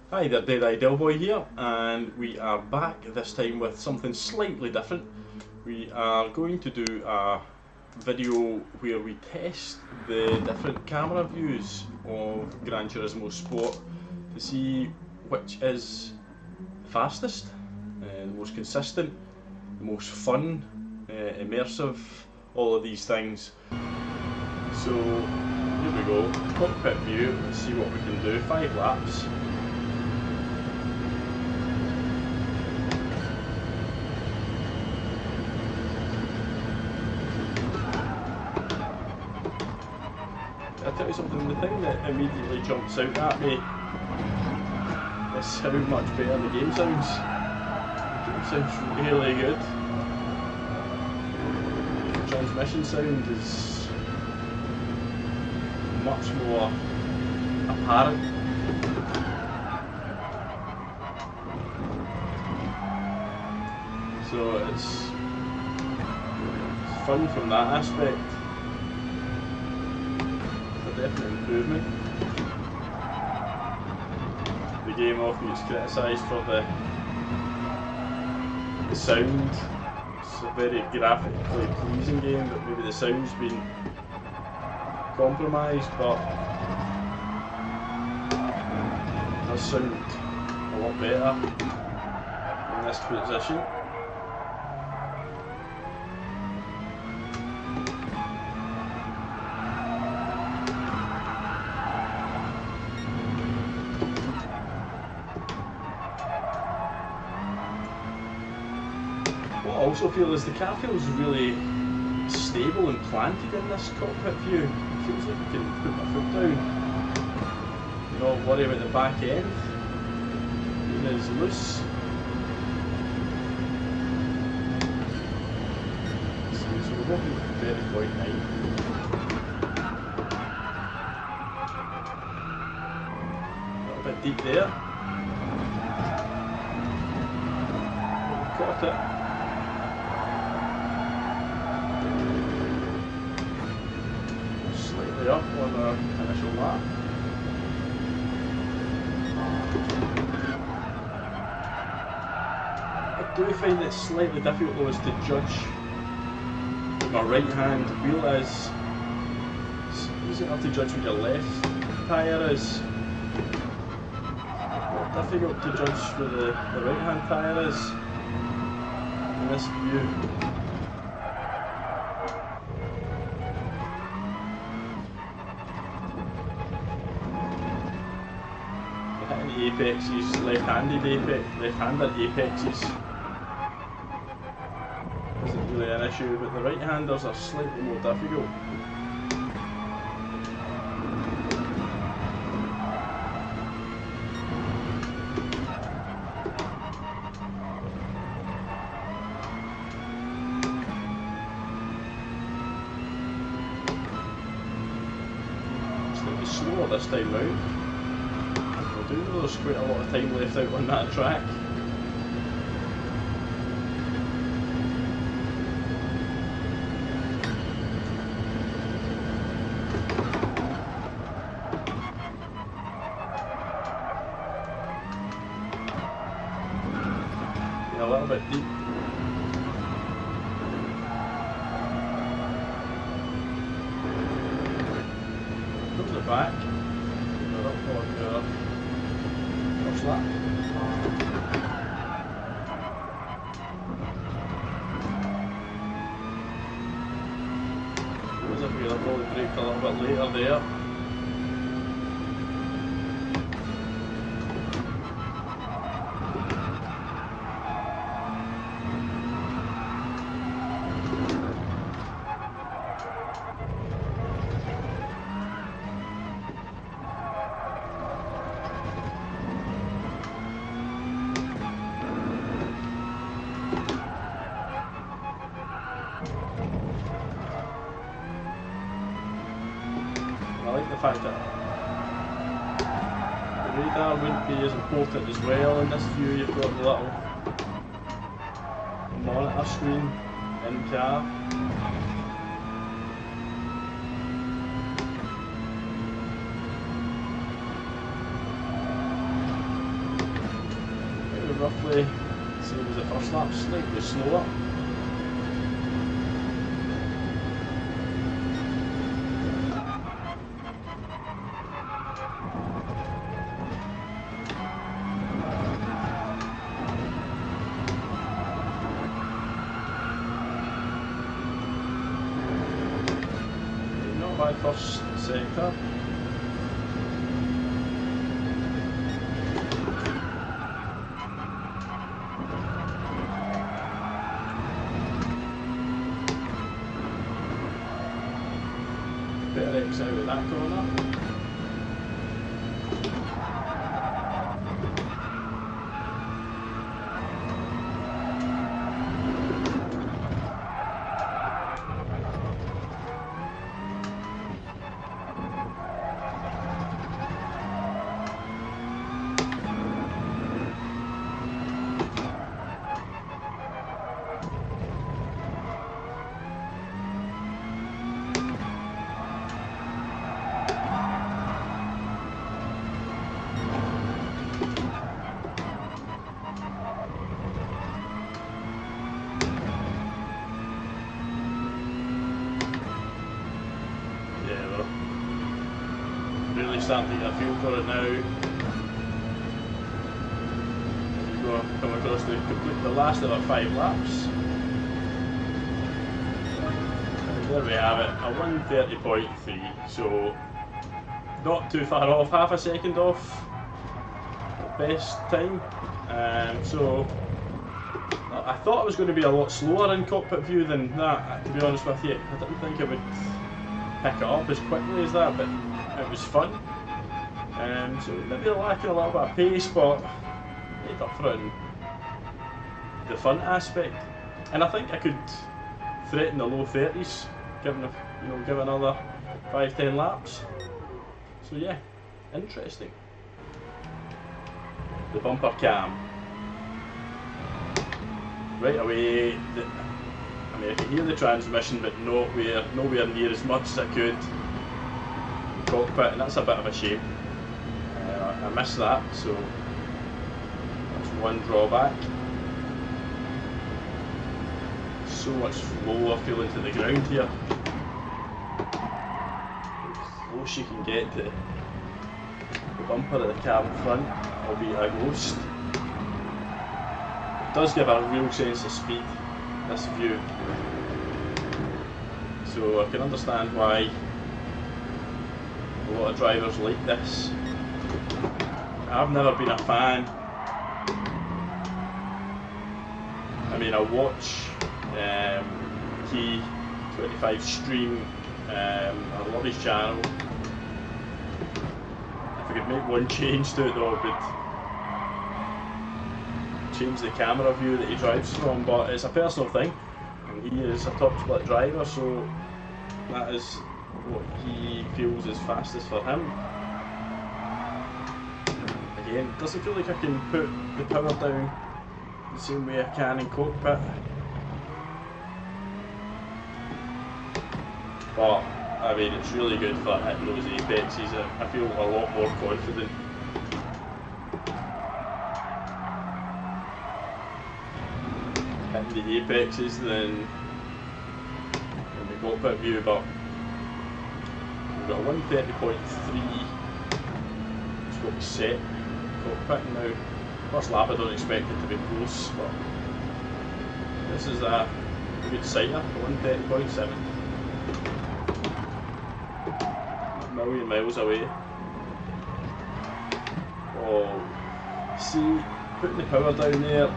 Hi there, Dead Boy here, and we are back this time with something slightly different. We are going to do a video where we test the different camera views of Gran Turismo Sport to see which is fastest, the most consistent, the most fun, immersive, all of these things. So here we go, cockpit view, let's see what we can do, 5 laps. I'll tell you something, the thing that immediately jumps out at me is how much better the game sounds. The game sounds really good. The transmission sound is much more apparent. So it's fun from that aspect. Definite improvement. The game often gets criticised for the sound. It's a very graphically pleasing game, but maybe the sound's been compromised, but it does sound a lot better in this position. What I also feel is the car feels really stable and planted in this cockpit view. It feels like you can put my foot down, not worry about the back end. It is loose. So we're walking with 30.9. A little bit deep there. Caught it. Up on the initial lap. I do find it slightly difficult though is to judge what my right hand wheel is. It's easy enough to judge what your left tyre is. More difficult to judge where the right hand tyre is in this view. Apexes, left-handed apexes isn't really an issue, but the right-handers are slightly more difficult. Slightly slower this time round. I do know there's quite a lot of time left out on that track. Yeah, a little bit deep. Towards the back. We're up on your first lap. Feels like we'll probably brake a little bit later there. I like the fact that the radar wouldn't be as important as well in this view. You've got the little monitor screen in car. roughly same as the first lap, slightly slower. Not bad first sector. Bit of X out of that corner. Really starting to get a feel for it now. As we go come across to complete the last of our 5 laps. And there we have it, a 1:30.3, so not too far off, half a second off the best time. So I thought it was going to be a lot slower in cockpit view than that, to be honest with you. I didn't think it would pick it up as quickly as that, but it was fun. So maybe lacking a little bit of pace, but made up for it in the fun aspect. And I think I could threaten the low 30s, given give another 5-10 laps. So yeah, interesting. The bumper cam. Right away, I mean I can hear the transmission, but nowhere near as much as I could in cockpit, and that's a bit of a shame. I missed that, so that's one drawback. So much flow I feel into the ground here. The close you can get to the bumper of the cab in front, albeit a ghost. It does give a real sense of speed, this view. So I can understand why a lot of drivers like this. I've never been a fan. I mean, I watch Key 25 stream. I love his channel. If I could make one change to it though, it would change the camera view that he drives from, but it's a personal thing. And he is a top split driver, so that is what he feels is fastest for him. Again, it doesn't feel like I can put the power down the same way I can in cockpit. But I mean, it's really good for hitting those apexes. I feel a lot more confident. Hitting the apexes than in the cockpit view, but we've got a 1:30.3. It's what we set cockpit now. First lap I don't expect it to be close, but this is a good sighter, 1:30.7. A million miles away. Oh, see, putting the power down there,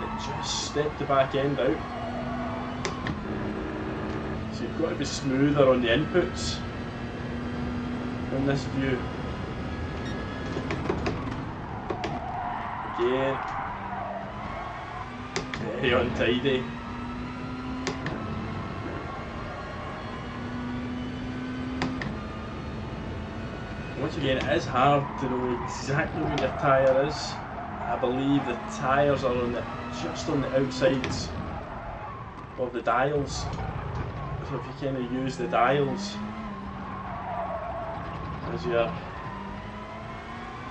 it just stepped the back end out. So you've got to be smoother on the inputs in this view. Again, very untidy. Once again, it is hard to know exactly what your tyre is. I believe the tyres are just on the outsides of the dials. So if you kind of use the dials as your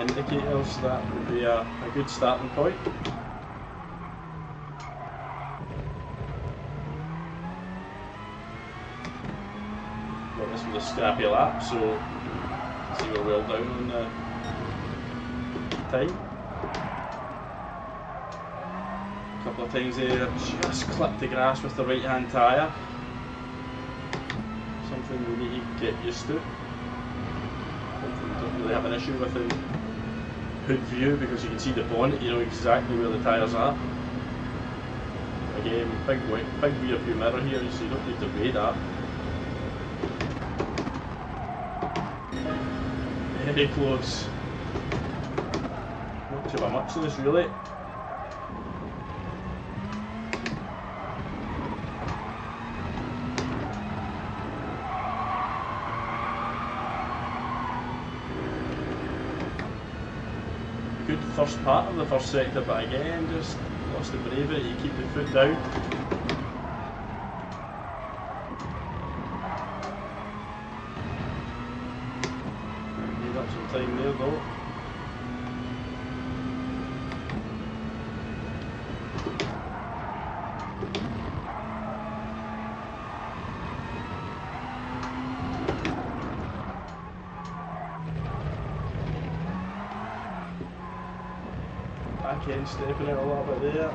indicators, that would be a good starting point. Well, this was a scrappy lap, so see we're well down on the time. A couple of times there, just clipped the grass with the right hand tyre. Something we need to get used to. Hopefully we don't really have an issue with the hood view, because you can see the bonnet, you know exactly where the tyres are. Again, big rear view mirror here, so you don't need to weigh that. Very close. Not too much of this really. Good first part of the first sector, but again, just lost the bravery to keep the foot down. Made up some time there though. Back end stepping out a little bit there.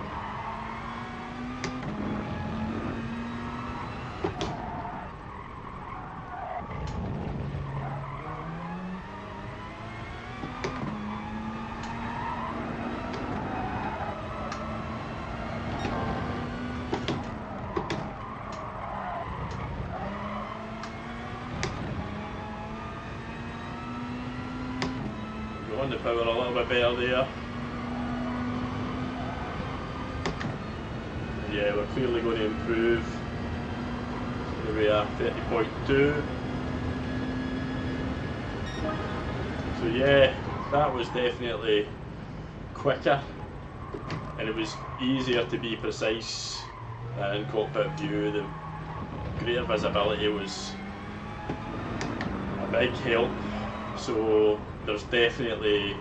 Going the power a little bit better there. Yeah, we're clearly going to improve. Here we are, 30.2. So yeah, that was definitely quicker, and it was easier to be precise in cockpit view. The greater visibility was a big help. So there's definitely,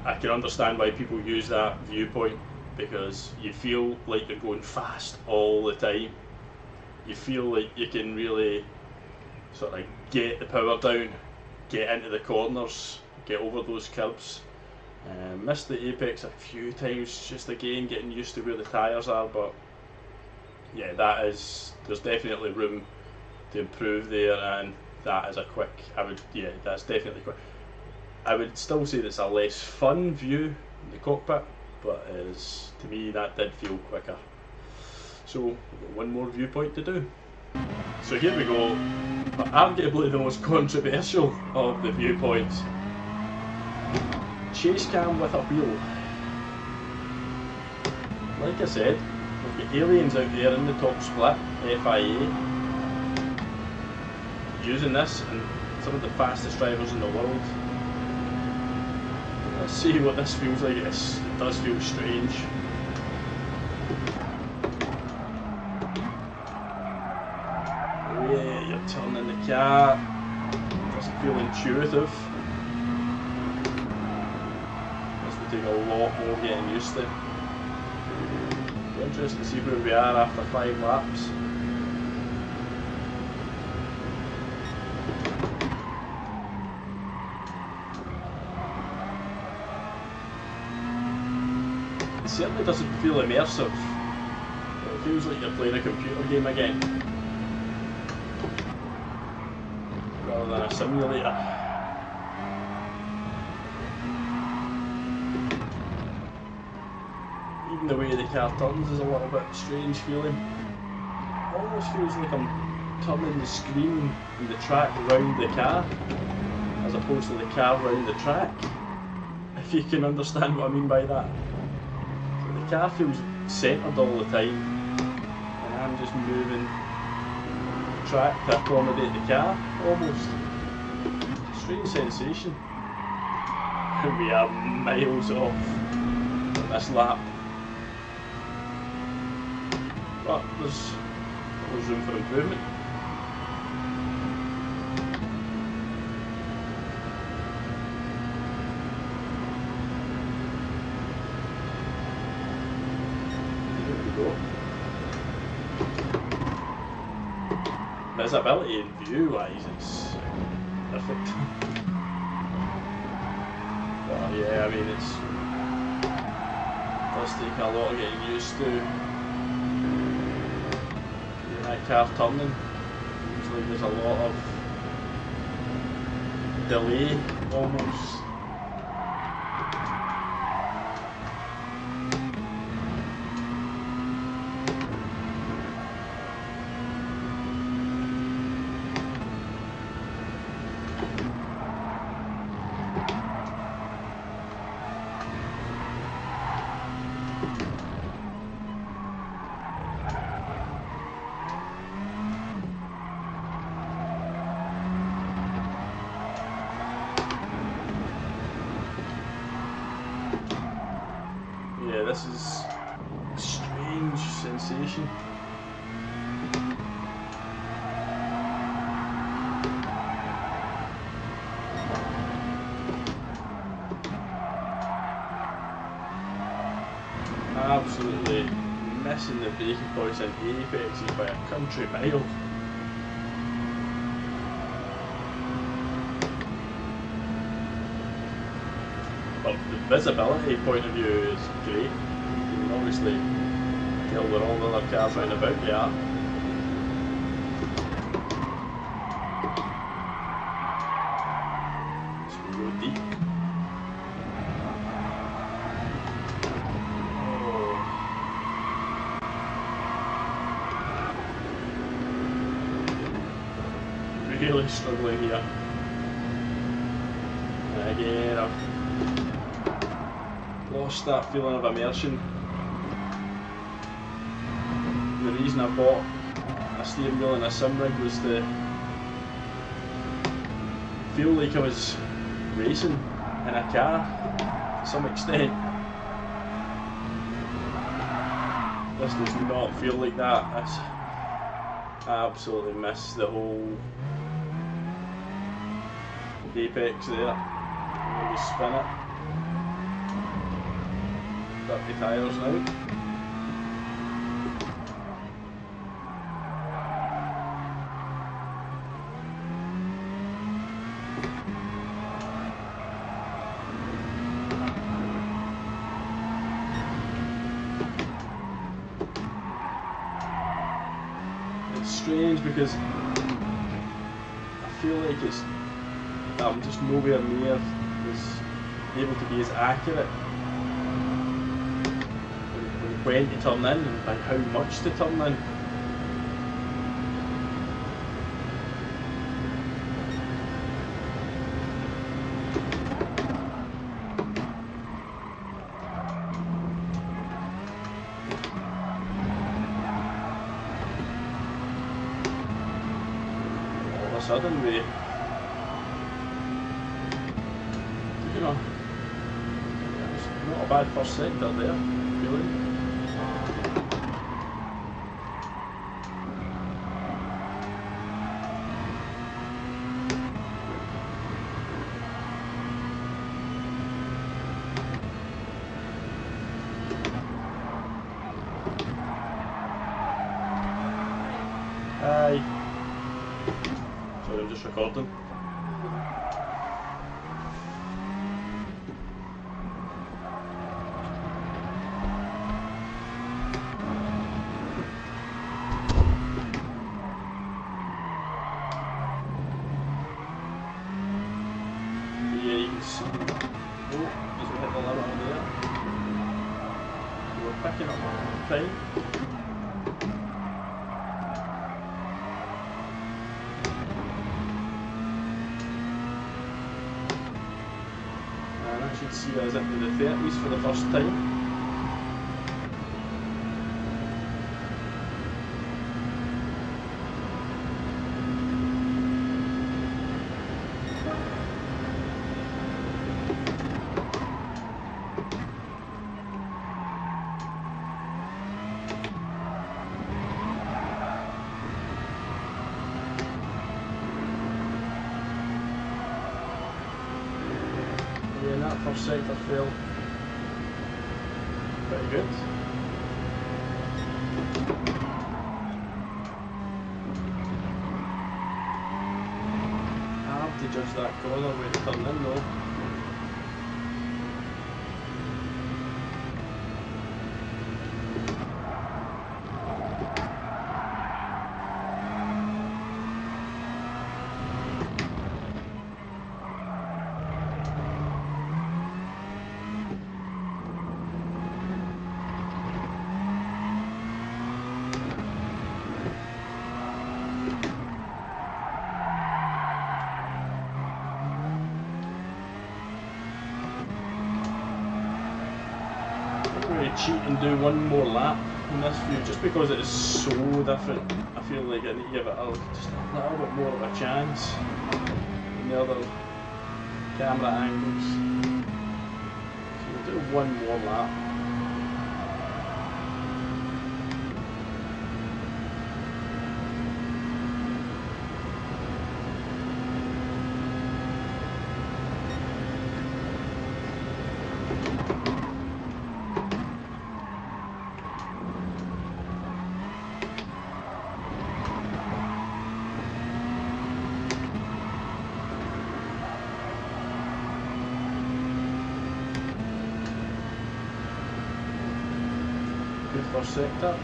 I can understand why people use that viewpoint, because you feel like you're going fast all the time. You feel like you can really sort of get the power down, get into the corners, get over those curbs. Missed the apex a few times, just again getting used to where the tyres are, but yeah, there's definitely room to improve there, and that is a quick, that's definitely quick. I would still say that's a less fun view in the cockpit, but to me that did feel quicker. So we've got one more viewpoint to do. So here we go, arguably the most controversial of the viewpoints. Chase cam with a wheel. Like I said, we've got aliens out there in the top split, FIA, using this, and some of the fastest drivers in the world. Let's see what this feels like. It does feel strange. Yeah, you're turning the car. Doesn't feel intuitive. This will take a lot more getting used to. Be interesting to see where we are after 5 laps. It certainly doesn't feel immersive. It feels like you're playing a computer game again, rather than a simulator. Even the way the car turns is a little bit strange feeling. Almost feels like I'm turning the screen and the track round the car, as opposed to the car round the track, if you can understand what I mean by that. The car feels centred all the time, and I'm just moving the track to accommodate the car, almost. Strange sensation. We are miles off on this lap, but there's room for improvement. visibility and view wise, it's perfect. But yeah, I mean, it's does take a lot of getting used to. When that car turning, usually there's a lot of delay almost. Yeah, this is a strange sensation. Absolutely missing the braking points and apexes by a country mile. But the visibility point of view is great. You can obviously tell where all the other cars round about you are. So we go deep. Oh. Really struggling here. And again, I've lost that feeling of immersion. The reason I bought a steering wheel and a sim rig was to feel like I was racing in a car to some extent. This does not feel like that. I absolutely miss the whole apex there. When you spin it. Dirty tyres now. It's strange because I feel like I'm just nowhere near able to be as accurate when to turn in and by how much to turn in. All of a sudden we, you know, it's not a bad first sector there, feeling. Hi. Sorry, I'm just recording. Yeah, you can see. Oh, as we hit the limit on there. We're picking up time. And I should see us into the 30s for the first time. And that first sector felt pretty good. to judge that corner where to turn in though. Cheat and do one more lap in this view just because it is so different. I feel like I need to give it just a little bit more of a chance in the other camera angles. So we'll do one more lap. Good first sector.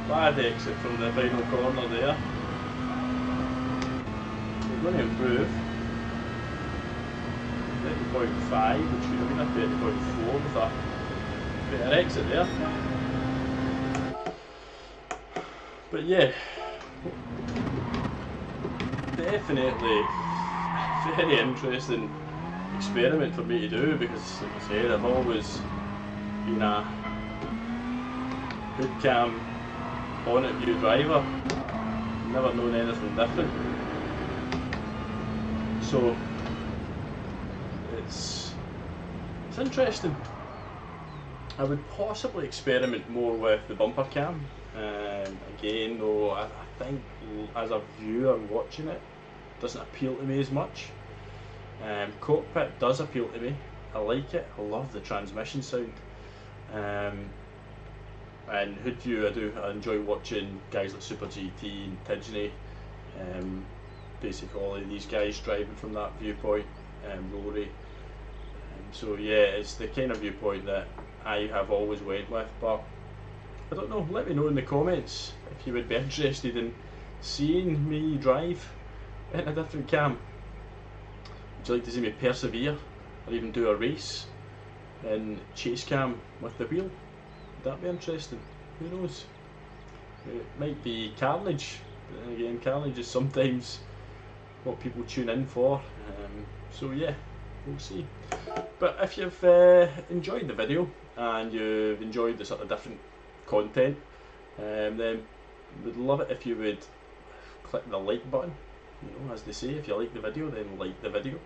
Bad exit from the final corner there. We're going to improve. 30.5, which should have been a 30.4 with a better exit there. But yeah, definitely very interesting experiment for me to do because, like I said, I've always been a hood cam bonnet view driver, never known anything different. So it's interesting. I would possibly experiment more with the bumper cam. Again though, I think as a viewer watching it doesn't appeal to me as much. Cockpit does appeal to me. I like it. I love the transmission sound. And hood view, I enjoy watching guys like Super GT and Tidgeney, basically all of these guys driving from that viewpoint, Rory. So yeah, it's the kind of viewpoint that I have always went with, but I don't know, let me know in the comments if you would be interested in seeing me drive in a different cam. Would you like to see me persevere or even do a race in chase cam with the wheel? Would that be interesting? Who knows? It might be carnage, but then again, carnage is sometimes what people tune in for. So yeah, we'll see. But if you've enjoyed the video and you've enjoyed the sort of different content, then we'd love it if you would click the like button. You know, as they say, if you like the video, then like the video.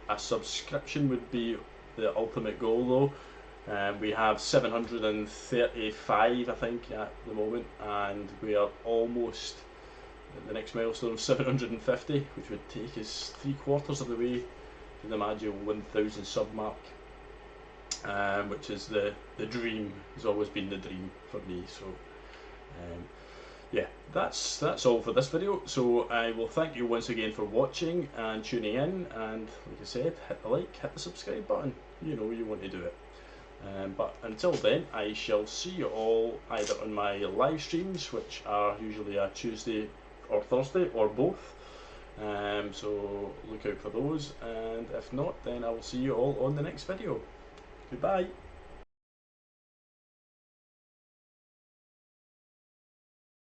A subscription would be the ultimate goal though. We have 735 I think at the moment, and we are almost at the next milestone of 750, which would take us 3/4 of the way to the magical 1000 sub mark, which is the dream, has always been the dream for me. So yeah, that's all for this video. So I will thank you once again for watching and tuning in, and like I said, hit the like, hit the subscribe button, you know you want to do it. But until then, I shall see you all either on my live streams, which are usually a Tuesday or Thursday or both, So look out for those, and if not, then I will see you all on the next video. Goodbye.